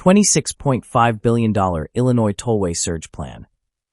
$26.5 billion Illinois Tollway Surge Plan.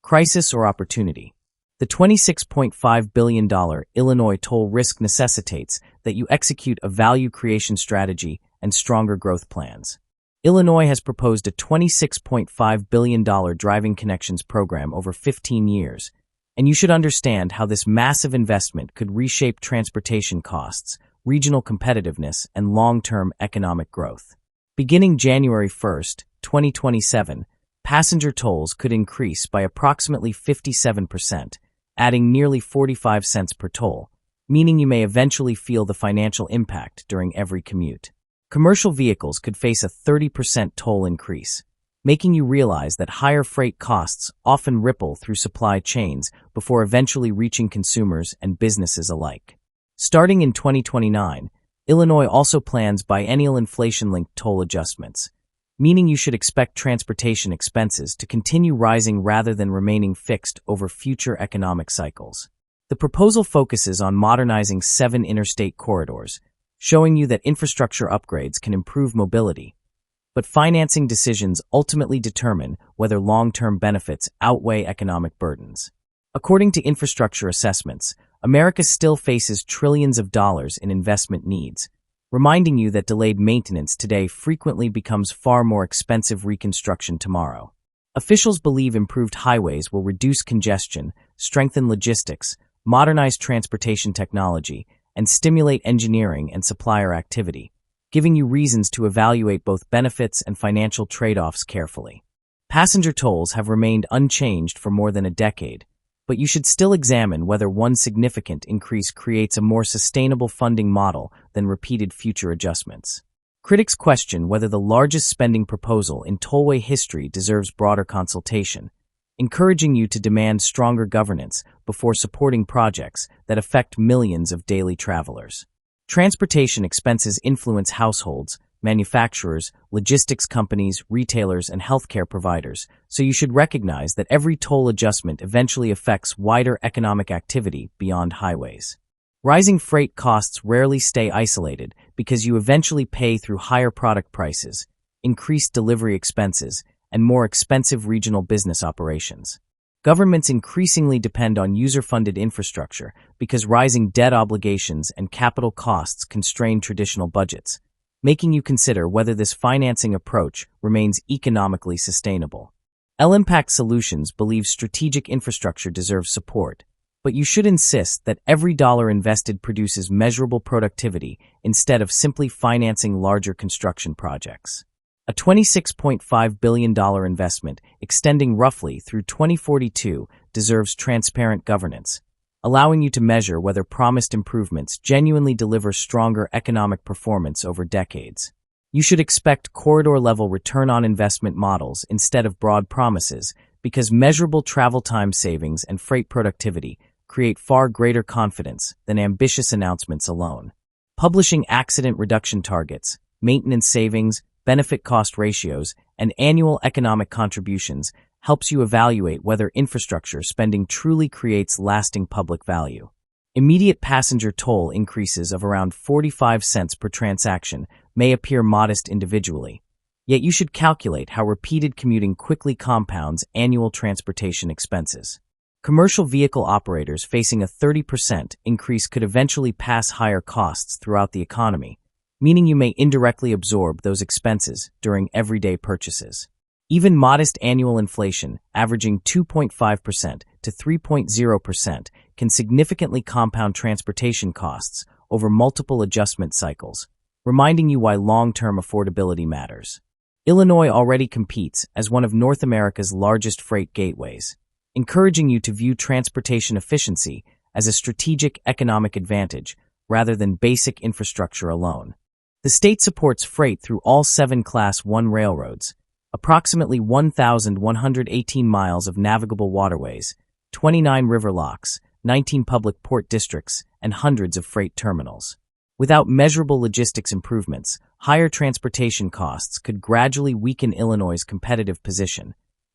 Crisis or opportunity? The $26.5 billion Illinois toll risk necessitates that you execute a value creation strategy and stronger growth plans. Illinois has proposed a $26.5 billion driving connections program over 15 years, and you should understand how this massive investment could reshape transportation costs, regional competitiveness, and long-term economic growth. Beginning January 1, 2027, passenger tolls could increase by approximately 57%, adding nearly 45 cents per toll, meaning you may eventually feel the financial impact during every commute. Commercial vehicles could face a 30% toll increase, making you realize that higher freight costs often ripple through supply chains before eventually reaching consumers and businesses alike. Starting in 2029, Illinois also plans biennial inflation-linked toll adjustments, meaning you should expect transportation expenses to continue rising rather than remaining fixed over future economic cycles. The proposal focuses on modernizing 7 interstate corridors, showing you that infrastructure upgrades can improve mobility, but financing decisions ultimately determine whether long-term benefits outweigh economic burdens. According to infrastructure assessments, America still faces trillions of dollars in investment needs, reminding you that delayed maintenance today frequently becomes far more expensive reconstruction tomorrow. Officials believe improved highways will reduce congestion, strengthen logistics, modernize transportation technology, and stimulate engineering and supplier activity, giving you reasons to evaluate both benefits and financial trade-offs carefully. Passenger tolls have remained unchanged for more than a decade, but you should still examine whether one significant increase creates a more sustainable funding model than repeated future adjustments. Critics question whether the largest spending proposal in tollway history deserves broader consultation, encouraging you to demand stronger governance before supporting projects that affect millions of daily travelers. Transportation expenses influence households, manufacturers, logistics companies, retailers, and healthcare providers, so you should recognize that every toll adjustment eventually affects wider economic activity beyond highways. Rising freight costs rarely stay isolated because you eventually pay through higher product prices, increased delivery expenses, and more expensive regional business operations. Governments increasingly depend on user-funded infrastructure because rising debt obligations and capital costs constrain traditional budgets, making you consider whether this financing approach remains economically sustainable. L-Impact Solutions believes strategic infrastructure deserves support, but you should insist that every dollar invested produces measurable productivity instead of simply financing larger construction projects. A $26.5 billion investment extending roughly through 2042 deserves transparent governance, allowing you to measure whether promised improvements genuinely deliver stronger economic performance over decades. You should expect corridor-level return on investment models instead of broad promises because measurable travel time savings and freight productivity create far greater confidence than ambitious announcements alone. Publishing accident reduction targets, maintenance savings, benefit-cost ratios, and annual economic contributions helps you evaluate whether infrastructure spending truly creates lasting public value. Immediate passenger toll increases of around 45 cents per transaction may appear modest individually, yet you should calculate how repeated commuting quickly compounds annual transportation expenses. Commercial vehicle operators facing a 30% increase could eventually pass higher costs throughout the economy, meaning you may indirectly absorb those expenses during everyday purchases. Even modest annual inflation, averaging 2.5% to 3.0%, can significantly compound transportation costs over multiple adjustment cycles, reminding you why long-term affordability matters. Illinois already competes as one of North America's largest freight gateways, encouraging you to view transportation efficiency as a strategic economic advantage rather than basic infrastructure alone. The state supports freight through all 7 Class 1 railroads, approximately 1,118 miles of navigable waterways, 29 river locks, 19 public port districts, and hundreds of freight terminals. Without measurable logistics improvements, higher transportation costs could gradually weaken Illinois' competitive position,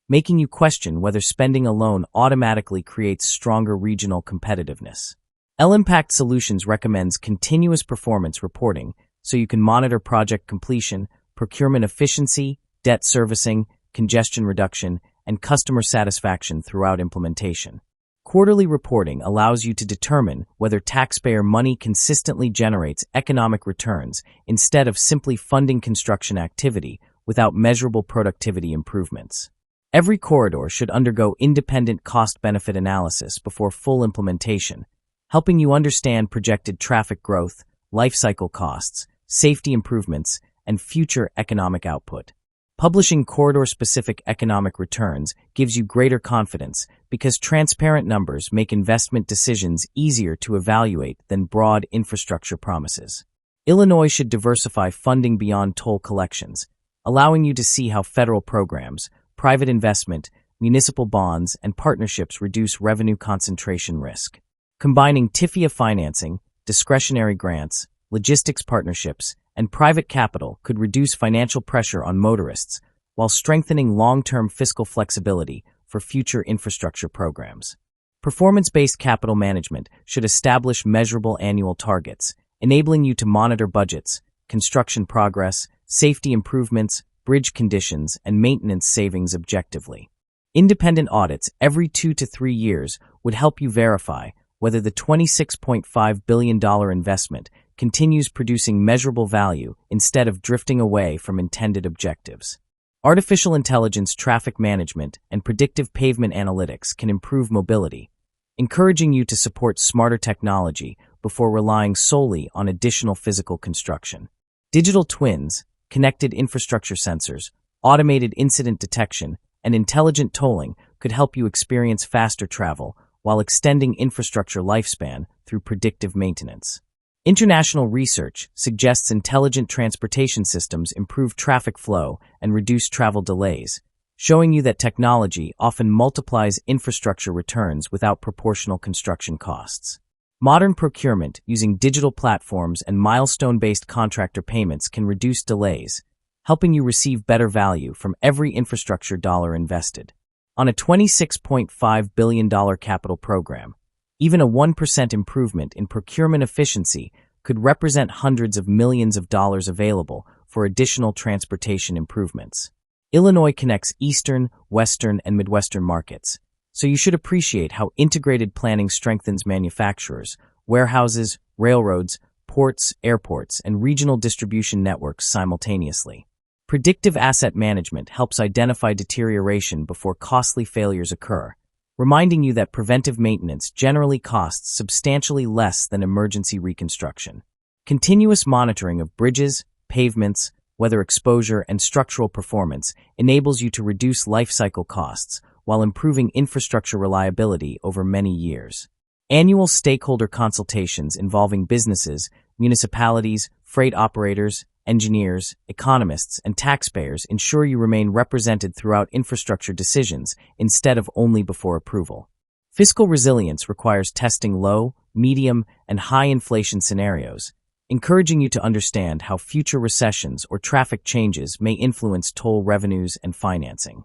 making you question whether spending alone automatically creates stronger regional competitiveness. L-Impact Solutions recommends continuous performance reporting so you can monitor project completion, procurement efficiency, debt servicing, congestion reduction, and customer satisfaction throughout implementation. Quarterly reporting allows you to determine whether taxpayer money consistently generates economic returns instead of simply funding construction activity without measurable productivity improvements. Every corridor should undergo independent cost-benefit analysis before full implementation, helping you understand projected traffic growth, life cycle costs, safety improvements, and future economic output. Publishing corridor-specific economic returns gives you greater confidence because transparent numbers make investment decisions easier to evaluate than broad infrastructure promises. Illinois should diversify funding beyond toll collections, allowing you to see how federal programs, private investment, municipal bonds, and partnerships reduce revenue concentration risk. Combining TIFIA financing, discretionary grants, logistics partnerships, and private capital could reduce financial pressure on motorists while strengthening long-term fiscal flexibility for future infrastructure programs. Performance-based capital management should establish measurable annual targets, enabling you to monitor budgets, construction progress, safety improvements, bridge conditions, and maintenance savings objectively. Independent audits every 2 to 3 years would help you verify whether the $26.5 billion investment continues producing measurable value instead of drifting away from intended objectives. Artificial intelligence traffic management and predictive pavement analytics can improve mobility, encouraging you to support smarter technology before relying solely on additional physical construction. Digital twins, connected infrastructure sensors, automated incident detection, and intelligent tolling could help you experience faster travel while extending infrastructure lifespan through predictive maintenance. International research suggests intelligent transportation systems improve traffic flow and reduce travel delays, showing you that technology often multiplies infrastructure returns without proportional construction costs. Modern procurement using digital platforms and milestone-based contractor payments can reduce delays, helping you receive better value from every infrastructure dollar invested. On a $26.5 billion capital program, even a 1% improvement in procurement efficiency could represent hundreds of millions of dollars available for additional transportation improvements. Illinois connects Eastern, Western, and Midwestern markets, so you should appreciate how integrated planning strengthens manufacturers, warehouses, railroads, ports, airports, and regional distribution networks simultaneously. Predictive asset management helps identify deterioration before costly failures occur, reminding you that preventive maintenance generally costs substantially less than emergency reconstruction. Continuous monitoring of bridges, pavements, weather exposure, and structural performance enables you to reduce life cycle costs while improving infrastructure reliability over many years. Annual stakeholder consultations involving businesses, municipalities, freight operators, engineers, economists, and taxpayers ensure you remain represented throughout infrastructure decisions instead of only before approval. Fiscal resilience requires testing low, medium, and high inflation scenarios, encouraging you to understand how future recessions or traffic changes may influence toll revenues and financing.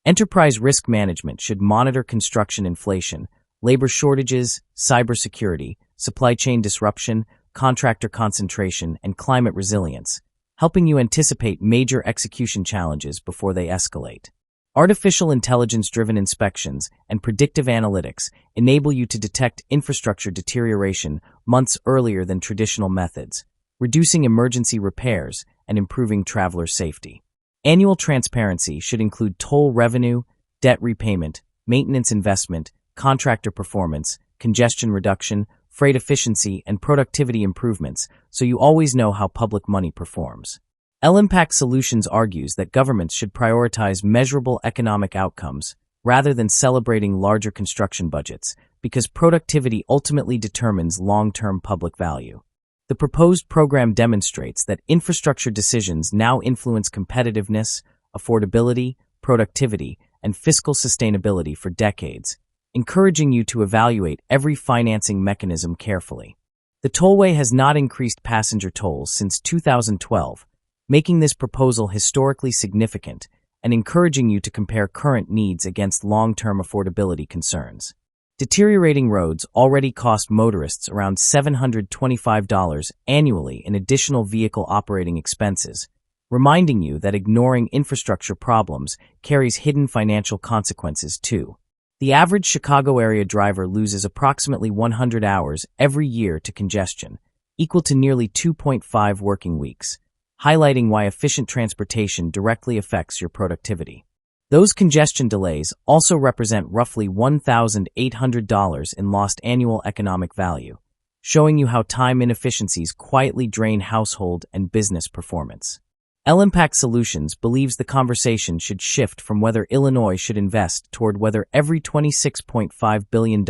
Enterprise risk management should monitor construction inflation, labor shortages, cybersecurity, supply chain disruption, contractor concentration, and climate resilience, helping you anticipate major execution challenges before they escalate. Artificial intelligence-driven inspections and predictive analytics enable you to detect infrastructure deterioration months earlier than traditional methods, reducing emergency repairs and improving traveler safety. Annual transparency should include toll revenue, debt repayment, maintenance investment, contractor performance, congestion reduction, freight efficiency, and productivity improvements, so you always know how public money performs. L-Impact Solutions argues that governments should prioritize measurable economic outcomes rather than celebrating larger construction budgets, because productivity ultimately determines long-term public value. The proposed program demonstrates that infrastructure decisions now influence competitiveness, affordability, productivity, and fiscal sustainability for decades, encouraging you to evaluate every financing mechanism carefully. The Tollway has not increased passenger tolls since 2012, making this proposal historically significant and encouraging you to compare current needs against long-term affordability concerns. Deteriorating roads already cost motorists around $725 annually in additional vehicle operating expenses, reminding you that ignoring infrastructure problems carries hidden financial consequences too. The average Chicago area driver loses approximately 100 hours every year to congestion, equal to nearly 2.5 working weeks, highlighting why efficient transportation directly affects your productivity. Those congestion delays also represent roughly $1,800 in lost annual economic value, showing you how time inefficiencies quietly drain household and business performance. L-Impact Solutions believes the conversation should shift from whether Illinois should invest toward whether every $26.5 billion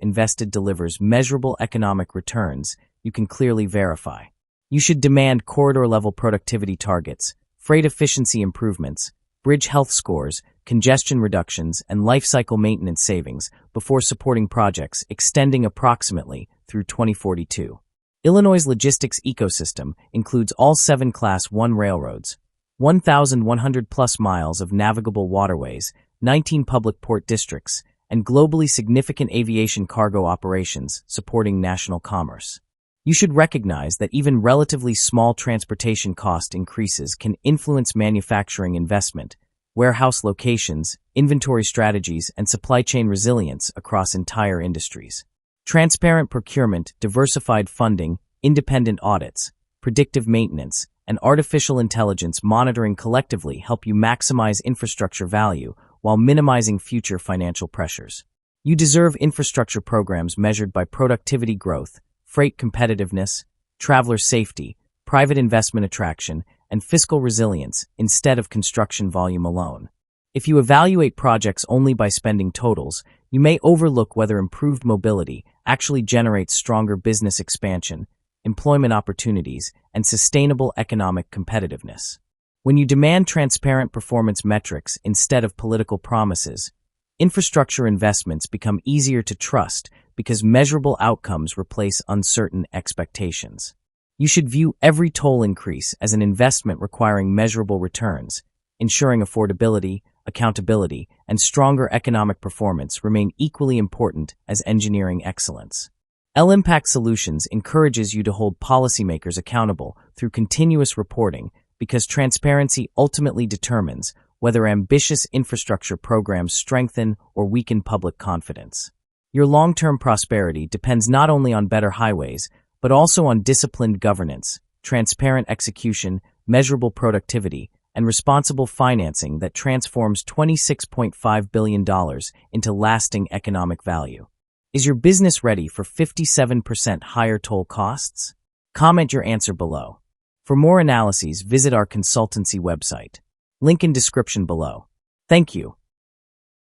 invested delivers measurable economic returns you can clearly verify. You should demand corridor-level productivity targets, freight efficiency improvements, bridge health scores, congestion reductions, and life cycle maintenance savings before supporting projects extending approximately through 2042. Illinois' logistics ecosystem includes all 7 Class 1 railroads, 1,100-plus miles of navigable waterways, 19 public port districts, and globally significant aviation cargo operations supporting national commerce. You should recognize that even relatively small transportation cost increases can influence manufacturing investment, warehouse locations, inventory strategies, and supply chain resilience across entire industries. Transparent procurement, diversified funding, independent audits, predictive maintenance, and artificial intelligence monitoring collectively help you maximize infrastructure value while minimizing future financial pressures. You deserve infrastructure programs measured by productivity growth, freight competitiveness, traveler safety, private investment attraction, and fiscal resilience instead of construction volume alone. If you evaluate projects only by spending totals, you may overlook whether improved mobility actually generates stronger business expansion, employment opportunities, and sustainable economic competitiveness. When you demand transparent performance metrics instead of political promises, infrastructure investments become easier to trust because measurable outcomes replace uncertain expectations. You should view every toll increase as an investment requiring measurable returns, ensuring affordability, accountability, and stronger economic performance remain equally important as engineering excellence. L-Impact Solutions encourages you to hold policymakers accountable through continuous reporting because transparency ultimately determines whether ambitious infrastructure programs strengthen or weaken public confidence. Your long-term prosperity depends not only on better highways, but also on disciplined governance, transparent execution, measurable productivity, and responsible financing that transforms $26.5 billion into lasting economic value. Is your business ready for 57% higher toll costs? Comment your answer below. For more analyses, visit our consultancy website. Link in description below. Thank you.